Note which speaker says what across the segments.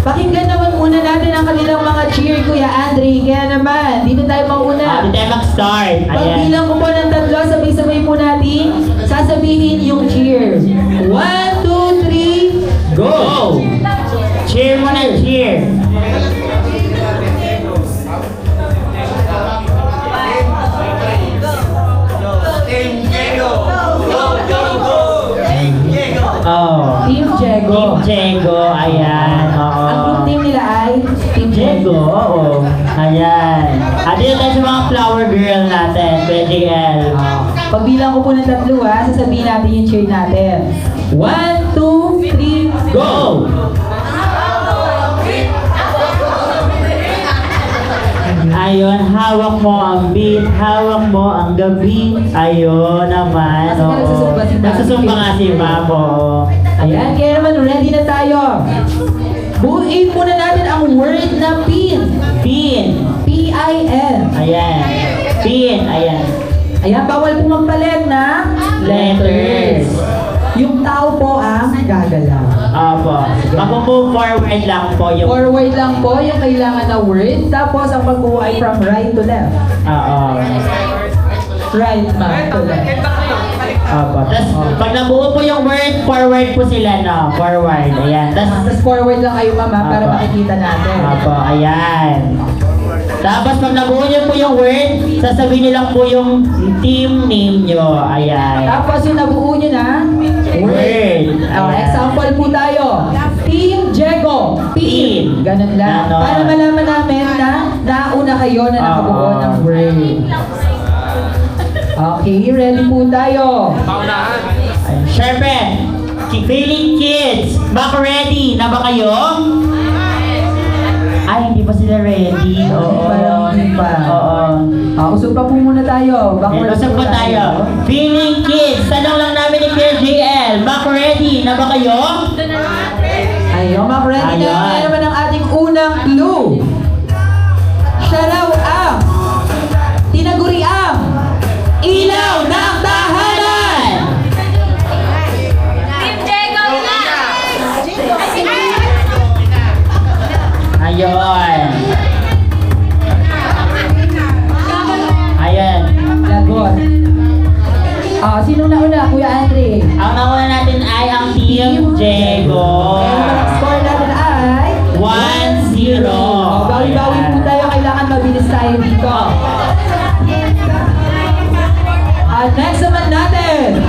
Speaker 1: Pakinggan naman muna natin ang kanilang mga cheer, Kuya Andre. Kaya naman, dito tayo mauna.
Speaker 2: Dito tayo mag-start.
Speaker 1: Pagbilang ko po ng 3, sabay-sabay po natin sasabihin yung cheer. 1, 2, 3,
Speaker 2: Go! Cheer mo na, cheer! Oh.
Speaker 1: Team Jego.
Speaker 2: Team Jego, ayan, oo.
Speaker 1: Ang group team nila ay Team
Speaker 2: Jego,
Speaker 1: Jego.
Speaker 2: oo. Ayan. Dito tayo sa mga flower girl natin, PJL.
Speaker 1: Pagbilang ko po ng 3, sasabihin natin yung cheer natin. 1, 2, 3,
Speaker 2: Go! Ayun, hawak mo ang beat, hawak mo ang gabi. Ayun naman,
Speaker 1: Kasi nga nagsusumba si Ma'am.
Speaker 2: Nagsusumba nga si Ma'am, oo.
Speaker 1: Ayan, kaya naman ready na tayo. Buuin muna natin ang word na pin.
Speaker 2: Pin.
Speaker 1: P-I-N.
Speaker 2: Ayan. Pin, ayan.
Speaker 1: Ayan, bawal po magpalit na
Speaker 2: Letters.
Speaker 1: Yung tao po ang gagalaw.
Speaker 2: Opo. Mag-move forward lang po yung...
Speaker 1: Forward lang po yung kailangan na word. Tapos ang pagbuo ay from right to left.
Speaker 2: Oo.
Speaker 1: Right, ma'am, to left.
Speaker 2: Opo. Tapos, pag nabuo po yung word, forward po sila, no? Forward. Ayan.
Speaker 1: Tapos forward lang kayo, ma'am, para
Speaker 2: Opo.
Speaker 1: makikita natin.
Speaker 2: Opo. Ayan. Tapos, pag nabuo nyo po yung word, sasabihin nyo lang po yung team name nyo. Ayan.
Speaker 1: Tapos yung nabuo nyo na
Speaker 2: Word.
Speaker 1: Example po tayo. Team Jego. Pin. Ganun lang.
Speaker 2: Ganon.
Speaker 1: Para malaman namin na nauna kayo na nakabuo ng word. Okay, ready po tayo.
Speaker 2: Ayan. Siyempre, feeling kids, back ready na ba kayo? Ay, hindi pa sila ready. Oo.
Speaker 1: Hindi pa.
Speaker 2: Oo.
Speaker 1: Usog pa po muna tayo. Backward
Speaker 2: Usap
Speaker 1: po
Speaker 2: po tayo. Feeling kids, tanong lang namin ni Kuya JL, back ready na ba kayo?
Speaker 1: Ayun, mga ready na.
Speaker 2: Ayan.
Speaker 1: Ngayon naman ang ating unang clue. Siya raw ang tinaguriang ilaw ng tahanan.
Speaker 3: Team Jego na!
Speaker 2: Ayun. Ayan.
Speaker 1: Lagot. Sino na una, Kuya Andre?
Speaker 2: Ang nauna natin ay ang Team Jego.
Speaker 1: Ang score natin ay
Speaker 2: 1-0.
Speaker 1: Bawi-bawi po tayo. Kailangan mabilis tayo dito. Next naman natin.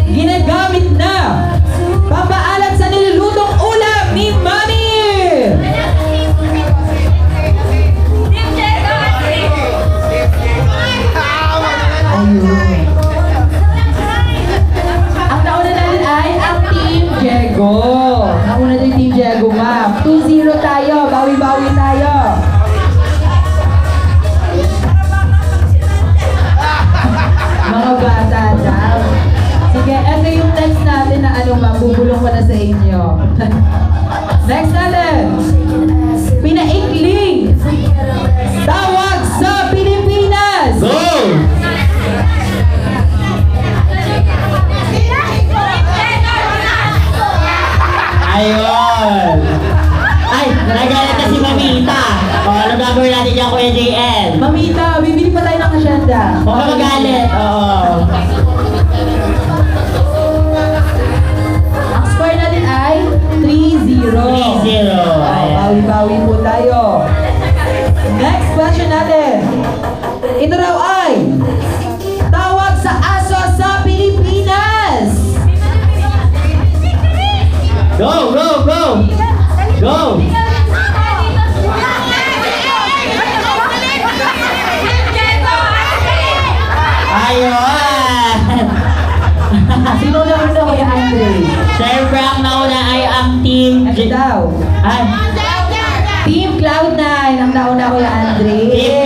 Speaker 1: Ginagamit na pampaalat sa nilulutong ulam ni Mami.
Speaker 3: Team Jego!
Speaker 1: Ayun. Ang nauna natin ay ang Team Jego. Nauna din Team Jego, ma'am. 2-0 tayo. Bawi-bawi tayo. Mga bata daw. Sige, ito yung next natin na ma'am, bubulong ko na sa inyo. Next natin. Pinaikling. Tawag sa Pilipinas.
Speaker 2: Go! Ayun! Ay, nagalit na si Mamita. O, ano gagawin natin dyan, Kuya JL?
Speaker 1: Mamita, bibili pa tayo ng kasyenda.
Speaker 2: Huwag ka magalit. Oo.
Speaker 1: Ang score natin ay 3-0.
Speaker 2: 3-0. Ayan.
Speaker 1: Bawi-bawi po tayo. Next question natin. Ito raw ay tawag sa aso sa Pilipinas.
Speaker 2: Go, go, go! Go! Ayun!
Speaker 1: Sino na una, Kuya Andre?
Speaker 2: Siyempre, ang nauna ay ang Team
Speaker 1: Ito daw.
Speaker 2: Ay,
Speaker 1: Team Cloud9 ang nauna, Kuya Andre.
Speaker 2: Team